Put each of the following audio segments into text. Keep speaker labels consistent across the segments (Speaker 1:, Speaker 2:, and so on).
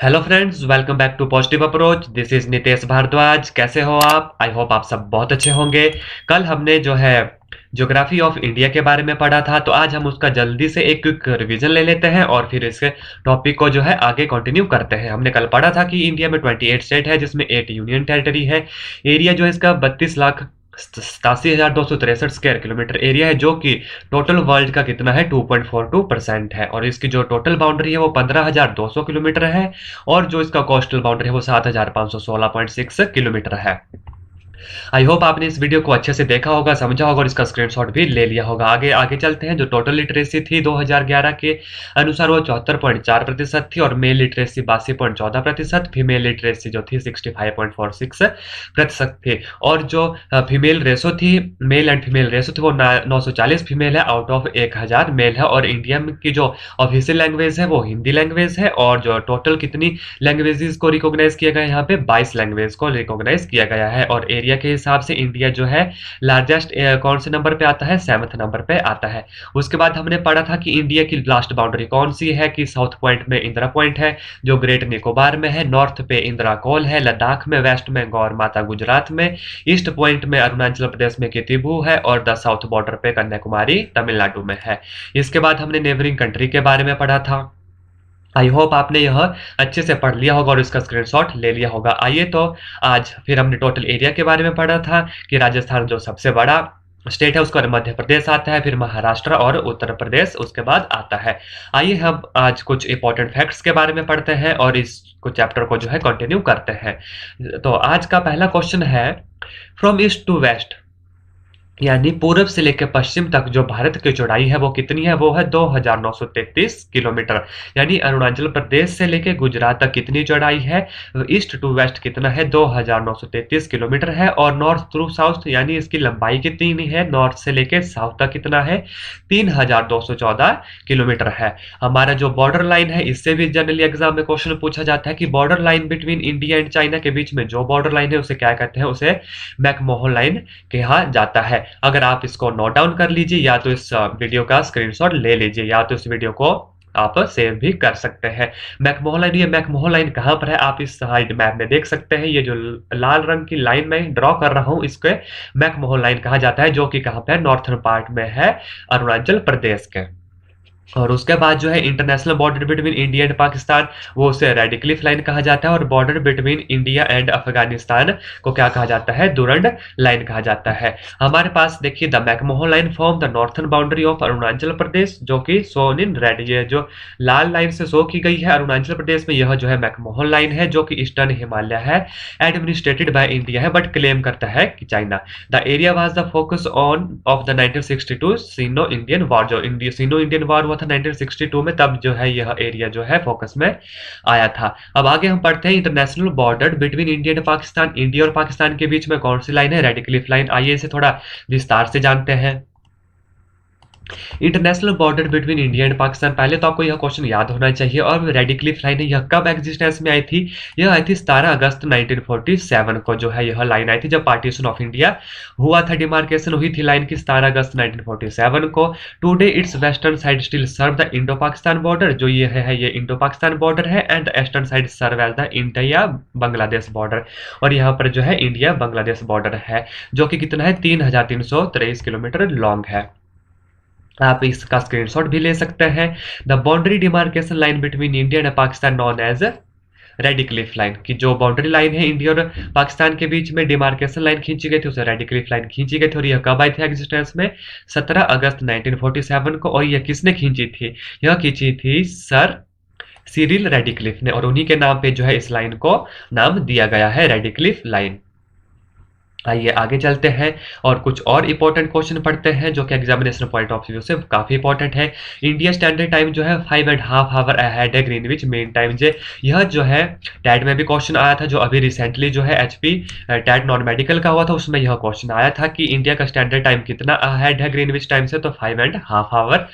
Speaker 1: Hello friends, welcome back to positive approach. This is Nitesh Bhardwaj. कैसे हो आप? आई होप आप सब बहुत अच्छे होंगे। कल हमने जो है ज्योग्राफी ऑफ इंडिया के बारे में पढ़ा था, तो आज हम उसका जल्दी से एक क्विक रिवीजन ले लेते हैं और फिर इसके टॉपिक को जो है आगे कंटिन्यू करते हैं। हमने कल पढ़ा था कि इंडिया में 28 स्टेट है, जिसमें 8 यूनियन टेरिटरी है। एरिया जो है इसका 32,87,263 स्क्वायर किलोमीटर एरिया है, जो कि टोटल वर्ल्ड का कितना है 2.42% है। और इसकी जो टोटल बाउंड्री है वो 15,200 किलोमीटर है। और जो इसका कोस्टल बाउंड्री है वो 7,516.6 किलोमीटर है। आई होप आपने इस वीडियो को अच्छे से देखा होगा, समझा होगा और इसका स्क्रीनशॉट भी ले लिया होगा। आगे आगे चलते हैं। जो टोटल लिटरेसी थी 2011 के अनुसार वो 74.4% थी, और मेल लिटरेसी 82.14%, फीमेल लिटरेसी जो थी 65.46% थी। और जो फीमेल रेशो थी, मेल एंड फीमेल रेशो थी, वो 940 फीमेल है आउट ऑफ 1000 मेल है। और इंडिया की जो ऑफिशियल लैंग्वेज है वो हिंदी लैंग्वेज है। और जो टोटल कितनी लैंग्वेजेस को रिकॉग्नाइज किया गया है, यहाँ पे 22 लैंग्वेज को रिकॉग्नाइज किया गया है। और एरिया के हिसाब से इंडिया जो है लार्जेस्ट कौन से नंबर पे आता है? 7th नंबर पे आता है। उसके बाद हमने पढ़ा था कि इंडिया की लास्ट बाउंड्री कौन सी है, कि साउथ पॉइंट में इंदिरा पॉइंट है जो ग्रेट निकोबार में है, नॉर्थ पे इंदिरा कॉल है लद्दाख में, वेस्ट में गौर माता गुजरात में, ईस्ट पॉइंट में अरुणाचल प्रदेश में कितिबू है, और द साउथ बॉर्डर पे कन्याकुमारी तमिलनाडु में है। इसके बाद हमने नेबरिंग कंट्री के बारे में पढ़ा था। आई होप आपने यह अच्छे से पढ़ लिया होगा और इसका स्क्रीनशॉट ले लिया होगा। आइए तो आज फिर हमने टोटल एरिया के बारे में पढ़ा था कि राजस्थान जो सबसे बड़ा स्टेट है उसका मध्य प्रदेश आता है, फिर महाराष्ट्र और उत्तर प्रदेश उसके बाद आता है। आइए हम आज कुछ इंपॉर्टेंट फैक्ट्स के बारे में पढ़ते हैं और इस कुछ चैप्टर को जो है कंटिन्यू करते हैं। तो आज का पहला क्वेश्चन है, फ्रॉम ईस्ट टू वेस्ट यानी पूर्व से लेकर पश्चिम तक जो भारत की चौड़ाई है वो कितनी है? वो है 2933 किलोमीटर। यानी अरुणाचल प्रदेश से लेकर गुजरात तक कितनी चौड़ाई है? ईस्ट टू वेस्ट कितना है? 2933 किलोमीटर है। और नॉर्थ टू साउथ यानी इसकी लंबाई कितनी है? नॉर्थ से लेकर साउथ तक कितना है? 3214 किलोमीटर है। हमारा जो बॉर्डर लाइन है, इससे भी जनरली एग्जाम में क्वेश्चन पूछा जाता है कि border line between India and China के बीच में जो बॉर्डर लाइन है उसे क्या कहते हैं? उसे मैकमोहन लाइन कहा जाता है। अगर आप इसको नोट डाउन कर लीजिए, या तो इस वीडियो का स्क्रीनशॉट ले लीजिए, या तो इस वीडियो को आप सेव भी कर सकते हैं। मैकमोहन लाइन, ये मैकमोहन लाइन कहाँ पर है आप इस साइड मैप में देख सकते हैं। ये जो लाल रंग की लाइन मैं ड्रॉ कर रहा हूँ इसके मैकमोहन लाइन कहा जाता है, जो कि कहाँ पे है? नॉर्थन पार्ट में है अरुणाचल प्रदेश के। और उसके बाद जो है international border between India and Pakistan, वो उसे रेड क्लिफ लाइन कहा जाता है। और border between India and Afghanistan को क्या कहा जाता है? डुरंड लाइन कहा जाता है। हमारे पास देखिए, the McMahon line form the northern boundary of Arunachal Pradesh, जो कि सोन इन रेड, ये जो लाल लाइन से शो की गई है अरुणाचल प्रदेश में, यह जो है मैकमोहन लाइन है, जो कि ईस्टर्न हिमालय है, एडमिनिस्ट्रेटेड बाय इंडिया है, बट क्लेम करता है कि China. The area was the focus on off the 1962 synonym Indian war, जो इंडिया सिनो इंडियन वॉर हुआ था 1962 में, तब जो है यह एरिया जो है फोकस में आया था। अब आगे हम पढ़ते हैं international border between India and Pakistan. India और पाकिस्तान के बीच में कौन सी लाइन है? Red Cliff line. आइए इसे थोड़ा विस्तार से जानते हैं। International border between India and Pakistan, पहले तो आपको यह क्वेश्चन याद होना चाहिए। और रेड क्लिफ लाइन है, यह कब एग्जिस्टेंस में आई थी? यह आई थी 17 अगस्त 1947 को जो है यह लाइन आई थी, जब पार्टीशन ऑफ इंडिया हुआ था। डिमार्केशन हुई थी लाइन की 17 अगस्त 1947 को। Today it's western side still serve the Indo Pakistan border, जो ये है ये इंडो पाकिस्तान बॉर्डर है। And the eastern side serve as the India Bangladesh border, और यहाँ पर जो है इंडिया बांग्लादेश बॉर्डर है, जो कि कितना है? 3323 किलोमीटर लॉन्ग है। आप इसका स्क्रीनशॉट भी ले सकते हैं। The boundary demarcation line between India and Pakistan known as Radcliffe line, की जो बाउंड्री लाइन है इंडिया और पाकिस्तान के बीच में डिमार्केशन लाइन खींची गई थी, उसे रेड क्लिफ लाइन खींची गई थी। और यह कब आई थी एग्जिस्टेंस में? 17 अगस्त 1947 को। और यह किसने खींची थी? यह खींची थी सर सिरिल रेडिक्लिफ ने, और उन्हीं के नाम पे जो है इस लाइन को नाम दिया गया है रेड क्लिफ लाइन। आइए आगे चलते हैं और कुछ और इंपॉर्टेंट क्वेश्चन पढ़ते हैं, जो कि एग्जामिनेशन पॉइंट ऑफ व्यू से काफी इंपॉर्टेंट है। इंडिया स्टैंडर्ड टाइम जो है 5.5 आवर अहेड है ग्रीनविच मेन टाइम जे। यह जो है टैट में भी क्वेश्चन आया था, जो अभी रिसेंटली जो है एचपी टैट नॉन मेडिकल का हुआ था, उसमें यह क्वेश्चन आया था कि इंडिया का स्टैंडर्ड टाइम कितना अहेड है ग्रीनविच टाइम से, तो 5.5 आवर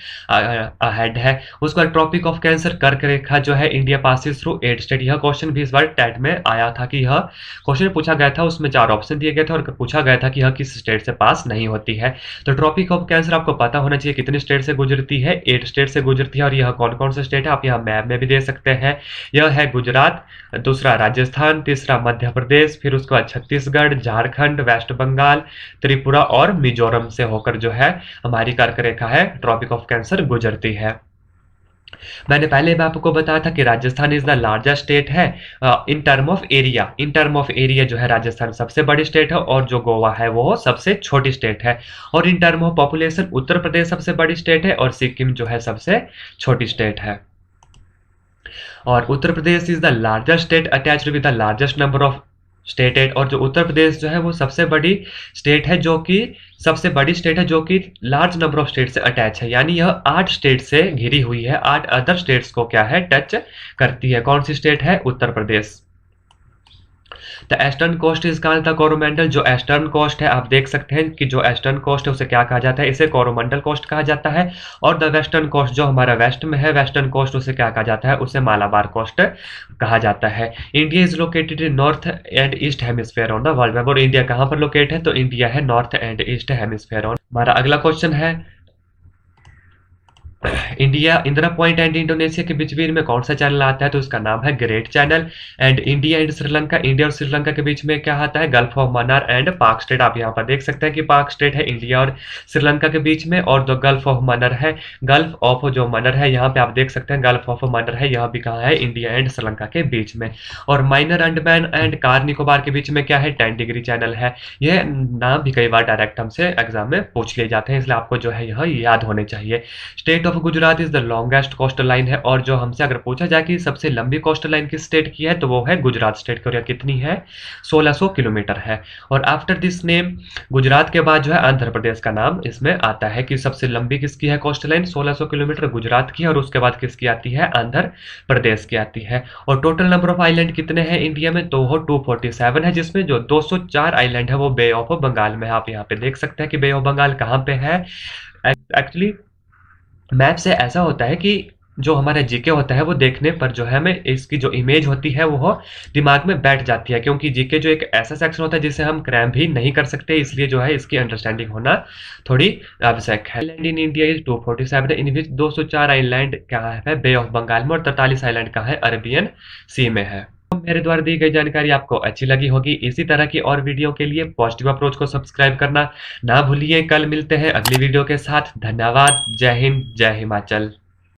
Speaker 1: अहेड है। उसके बाद ट्रॉपिक ऑफ कैंसर कर्क रेखा जो है इंडिया पासिस थ्रू 8 स्टेट, यह क्वेश्चन भी इस बार टैट में आया था कि यह क्वेश्चन पूछा गया था, उसमें 4 ऑप्शन दिए गए थे और पूछा गया था कि यह किस स्टेट से पास नहीं होती है। तो ट्रॉपिक ऑफ कैंसर आपको पता होना चाहिए कितने स्टेट से गुजरती है, 8 स्टेट से गुजरती है। और यह कौन कौन से स्टेट है आप यहाँ मैप में भी दे सकते हैं। यह है गुजरात, दूसरा राजस्थान, तीसरा मध्य प्रदेश, फिर उसके बाद छत्तीसगढ़, झारखंड, वेस्ट बंगाल, त्रिपुरा और मिजोरम से होकर जो है हमारी कर्क रेखा है ट्रॉपिक ऑफ कैंसर गुजरती है। मैंने पहले भी आपको बताया था कि Rajasthan is the largest state है in term of area. In term of area जो है राजस्थान सबसे बड़ी स्टेट है और जो गोवा है वो सबसे छोटी स्टेट है। और इन term of population Uttar Pradesh सबसे बड़ी स्टेट है और सिक्किम जो है सबसे छोटी स्टेट है। और Uttar Pradesh is the largest state attached with the largest number of state at. और जो उत्तर प्रदेश जो है वो सबसे बड़ी स्टेट है जो कि सबसे बड़ी स्टेट है जो कि लार्ज नंबर ऑफ स्टेट से अटैच है, यानी यह 8 स्टेट से घिरी हुई है, 8 अदर स्टेट्स को क्या है टच करती है। कौन सी स्टेट है? Uttar Pradesh. The eastern coast is called the Coromandel. जो ईस्टर्न कोस्ट है आप देख सकते हैं कि जो ईस्टर्न कोस्ट है उसे क्या कहा जाता है? इसे कोरोमंडल कोस्ट कहा जाता है। और द वेस्टर्न कोस्ट जो हमारा वेस्ट में है, वेस्टर्न कोस्ट, उसे क्या कहा जाता है? उसे मालाबार कोस्ट कहा जाता है। India is located in north and east hemisphere on the world map. और इंडिया कहाँ पर लोकेट है? तो इंडिया है north and east hemisphere on. हमारा अगला क्वेश्चन है India Indira point and Indonesia के बीच में कौन सा चैनल आता है? तो इसका नाम है great channel. And India and Sri Lanka, India और श्रीलंका के बीच में क्या आता है? गल्फ ऑफ मन्नार एंड पाक स्टेट। आप यहाँ पर देख सकते हैं कि पाक स्टेट है इंडिया और श्रीलंका के बीच में, और जो गल्फ ऑफ मन्नार है, गल्फ ऑफ जो मन्नार है यहाँ पे आप देख सकते हैं गल्फ ऑफ मन्नार है, यह भी कहाँ है? इंडिया एंड श्रीलंका के बीच में। और minor Andaman and car Nicobar के बीच में क्या है? 10 डिग्री चैनल है। यह नाम भी कई बार डायरेक्ट हमसे एग्जाम में पूछ लिए जाते हैं, इसलिए आपको जो है यह याद होने चाहिए। State of Gujarat is the longest coast line है। और जो हमसे अगर पूछा जाए कि सबसे लंबी कोस्ट लाइन किस स्टेट की है, तो वो है गुजरात स्टेट की। और यह कितनी है? 1600 किलोमीटर है। और आफ्टर दिस नेम, गुजरात के बाद जो है आंध्र प्रदेश का नाम इसमें आता है कि सबसे लंबी किसकी है कोस्ट लाइन? 1600 किलोमीटर गुजरात की है। और उसके बाद किसकी आती है? आंध्र प्रदेश की आती है। और टोटल नंबर ऑफ आइलैंड कितने हैं इंडिया में? तो वो 247 है, जिसमें जो 204 आइलैंड है वो बे ऑफ बंगाल में है। आप यहाँ पे देख सकते हैं कि बे ऑफ बंगाल कहाँ पे है। एक्चुअली मैप से ऐसा होता है कि जो हमारा जीके होता है वो देखने पर जो है हमें इसकी जो इमेज होती है वो दिमाग में बैठ जाती है, क्योंकि जीके जो एक ऐसा सेक्शन होता है जिसे हम क्रैम भी नहीं कर सकते, इसलिए जो है इसकी अंडरस्टैंडिंग होना थोड़ी आवश्यक है। Island in India is 247, in which 204 island कहाँ है? बे ऑफ बंगाल में। और 43 आइलैंड कहाँ है? अरेबियन सी में है। मेरे द्वारा दी गई जानकारी आपको अच्छी लगी होगी। इसी तरह की और वीडियो के लिए पॉजिटिव अप्रोच को सब्सक्राइब करना ना भूलिए। कल मिलते हैं अगली वीडियो के साथ। धन्यवाद। जय हिंद, जय हिमाचल।